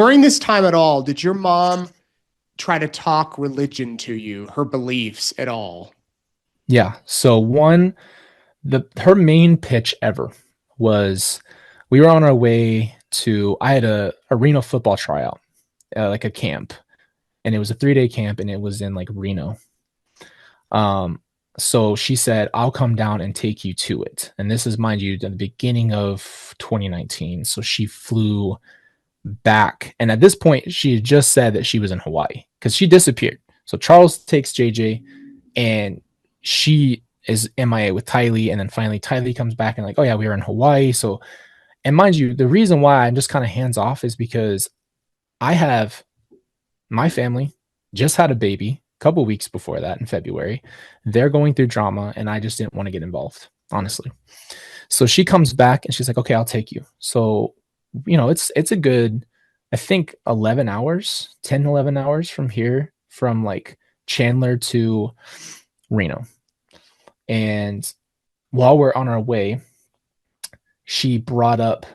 During this time at all, did your mom try to talk religion to you, her beliefs at all? Yeah. So her main pitch ever was we were on our way to, I had a Reno football tryout, like a camp, and it was a 3-day camp, and it was in like Reno. So she said, I'll come down and take you to it. And this is, mind you, at the beginning of 2019. So she flew back. And at this point, she had just said that she was in Hawaii because she disappeared. So Charles takes JJ and she is MIA with Tylee. And then finally Tylee comes back and like, oh yeah, we were in Hawaii. So, and mind you, the reason why I'm just kind of hands off is because I have my family just had a baby a couple weeks before that in February. They're going through drama and I just didn't want to get involved, honestly. So she comes back and she's like, okay, I'll take you. So, it's a good, I think 11 hours, 10, 11 hours from here, from like Chandler to Reno. And while we're on our way, she brought up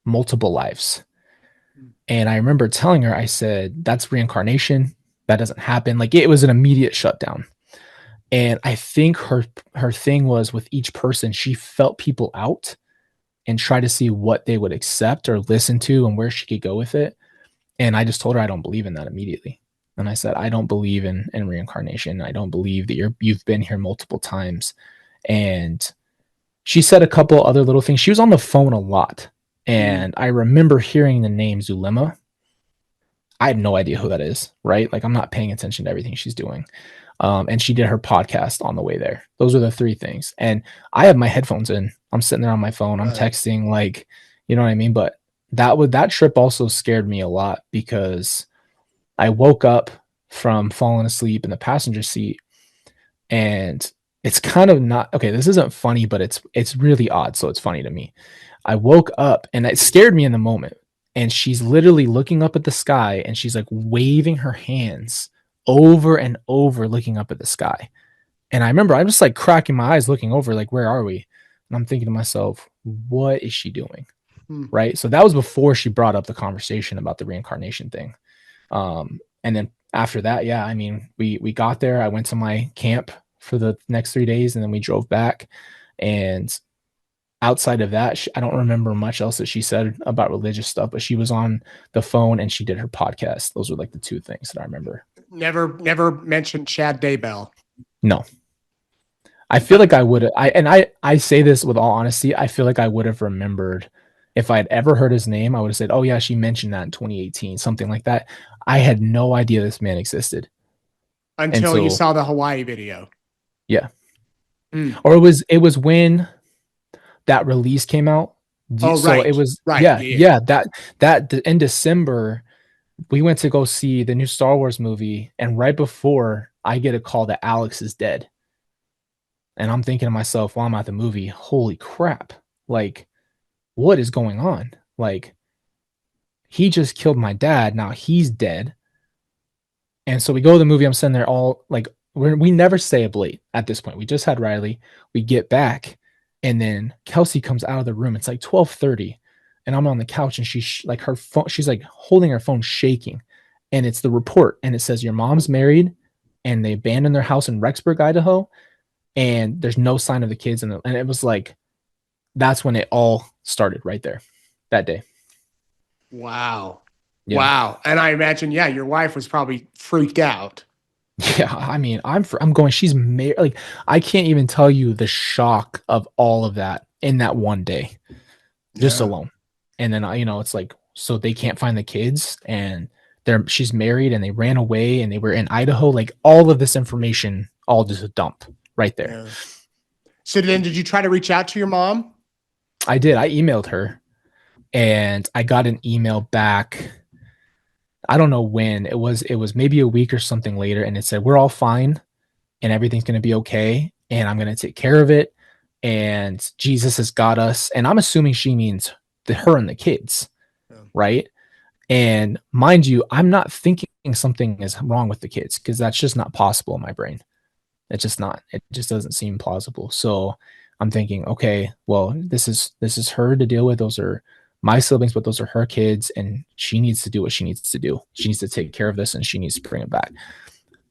multiple lives. And I remember telling her, I said, that's reincarnation. That doesn't happen. Like, it was an immediate shutdown. And I think her thing was with each person, she felt people out and try to see what they would accept or listen to and where she could go with it. And I just told her I don't believe in that immediately. And I said, I don't believe in reincarnation. I don't believe that you've been here multiple times. And she said a couple other little things. She was on the phone a lot. And I remember hearing the name Zulema. I had no idea who that is, right? Like, I'm not paying attention to everything she's doing. And she did her podcast on the way there. Those are the three things. And I have my headphones in. I'm sitting there on my phone. I'm texting, like, you know what I mean? But that trip also scared me a lot because I woke up from falling asleep in the passenger seat, and it's kind of not, okay, this isn't funny, but it's really odd. So it's funny to me. I woke up and it scared me in the moment. And she's literally looking up at the sky and she's like waving her hands over and over, looking up at the sky. And I remember I'm just like cracking my eyes looking over, like, where are we? And I'm thinking to myself, what is she doing? Right. So that was before she brought up the conversation about the reincarnation thing. And then after that, yeah, I mean, we got there. I went to my camp for the next 3 days and then we drove back. And outside of that, I don't remember much else that she said about religious stuff, but she was on the phone and she did her podcast. Those were like the two things that I remember. Never mentioned Chad Daybell. No. I feel like I would have, I say this with all honesty, I feel like I would have remembered if I had ever heard his name. I would have said, oh yeah, she mentioned that in 2018, something like that. I had no idea this man existed. Until you saw the Hawaii video. Yeah. Or it was when that release came out. Oh, so right. It was, right. Yeah. That in December, we went to go see the new Star Wars movie. And right before, I get a call that Alex is dead. And I'm thinking to myself, while I'm at the movie, holy crap. Like, what is going on? Like, he just killed my dad. Now he's dead. And so we go to the movie. I'm sitting there all like, we never stay up late at this point. We just had Riley. We get back. And then Kelsey comes out of the room. It's like 12:30. And I'm on the couch and she's like, her phone, she's like holding her phone shaking. And it's the report. And it says, your mom's married and they abandoned their house in Rexburg, Idaho. And there's no sign of the kids. And it was like, that's when it all started right there that day. Wow. Yeah. Wow. And I imagine, yeah, your wife was probably freaked out. Yeah. I mean, I'm going, she's married. Like, I can't even tell you the shock of all of that in that one day, just alone. And then, it's like, so they can't find the kids and she's married and they ran away and they were in Idaho. Like, all of this information, all just a dump right there. Yeah. So then did you try to reach out to your mom? I did. I emailed her and I got an email back. I don't know when it was maybe a week or something later. And it said, we're all fine and everything's going to be okay. And I'm going to take care of it. And Jesus has got us. And I'm assuming she means her and the kids. Yeah. Right. And mind you, I'm not thinking something is wrong with the kids because that's just not possible in my brain. It's just not. It just doesn't seem plausible. So I'm thinking, okay, well, this is her to deal with. Those are my siblings, but those are her kids, and she needs to do what she needs to do. She needs to take care of this, and she needs to bring it back.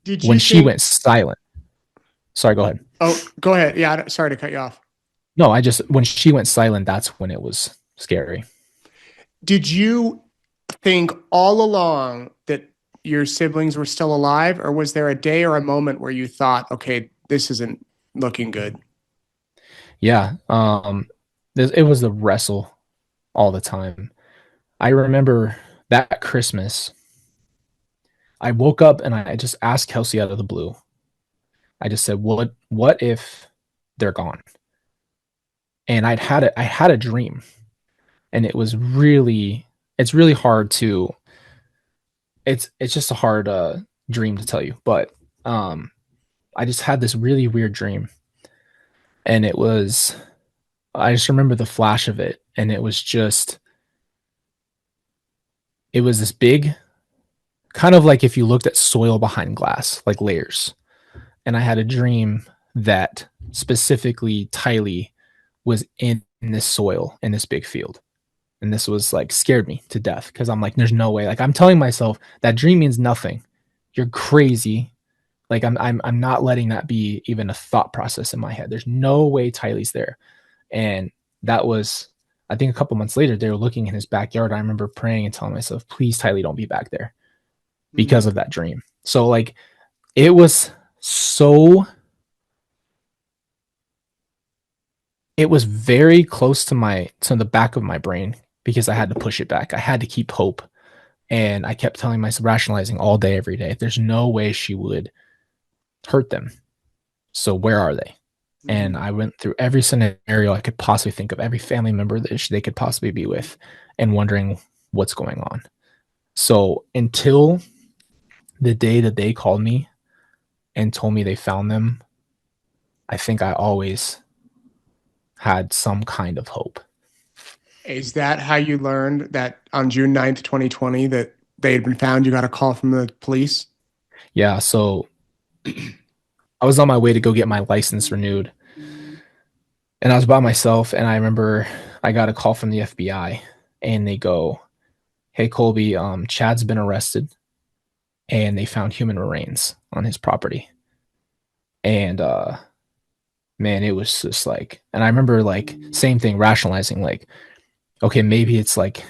Did When you she think? went silent, sorry, go ahead. Oh, go ahead. Yeah, sorry to cut you off. No, when she went silent, that's when it was scary. Did you think all along that your siblings were still alive, or was there a day or a moment where you thought, okay, this isn't looking good? Yeah. It was the wrestle all the time. I remember that Christmas, I woke up and I just asked Kelsey out of the blue. I just said, what if they're gone? And I had a dream, and it's really hard to it's just a hard dream to tell you, but um I just had this really weird dream, and I just remember the flash of it, and it was this big, kind of like if you looked at soil behind glass, like layers. And I had a dream that specifically Tylee was in this soil in this big field. And this was like scared me to death because I'm like, there's no way. Like I'm telling myself that dream means nothing. You're crazy. Like I'm not letting that be even a thought process in my head. There's no way Tylee's there. And that was, I think a couple months later, they were looking in his backyard. I remember praying and telling myself, please, Tylee, don't be back there because of that dream. So like it was so it was very close to the back of my brain because I had to push it back. I had to keep hope. And I kept telling myself, rationalizing all day, every day, there's no way she would hurt them. So where are they? And I went through every scenario I could possibly think of, every family member that they could possibly be with, and wondering what's going on. So until the day that they called me and told me they found them, I think I always had some kind of hope. Is that how you learned that on June 9th, 2020, that they had been found? You got a call from the police? Yeah. So I was on my way to go get my license renewed, and I was by myself. And I remember I got a call from the FBI, and they go, "Hey, Colby, Chad's been arrested, and they found human remains on his property." And man, it was just like, and I remember like same thing, rationalizing like, okay, maybe it's like,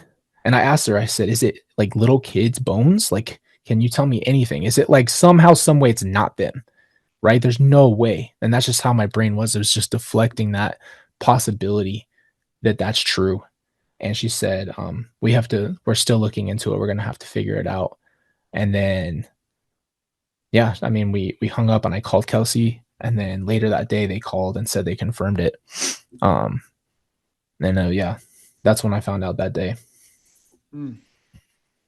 and I asked her, I said, is it like little kids' bones? Like, can you tell me anything? Is it like somehow, some way it's not them? Right? There's no way. And that's just how my brain was. It was just deflecting that possibility that that's true. And she said, we're still looking into it. We're going to have to figure it out. And then, yeah, I mean, we hung up and I called Kelsey. And then later that day they called and said they confirmed it. And yeah, that's when I found out that day.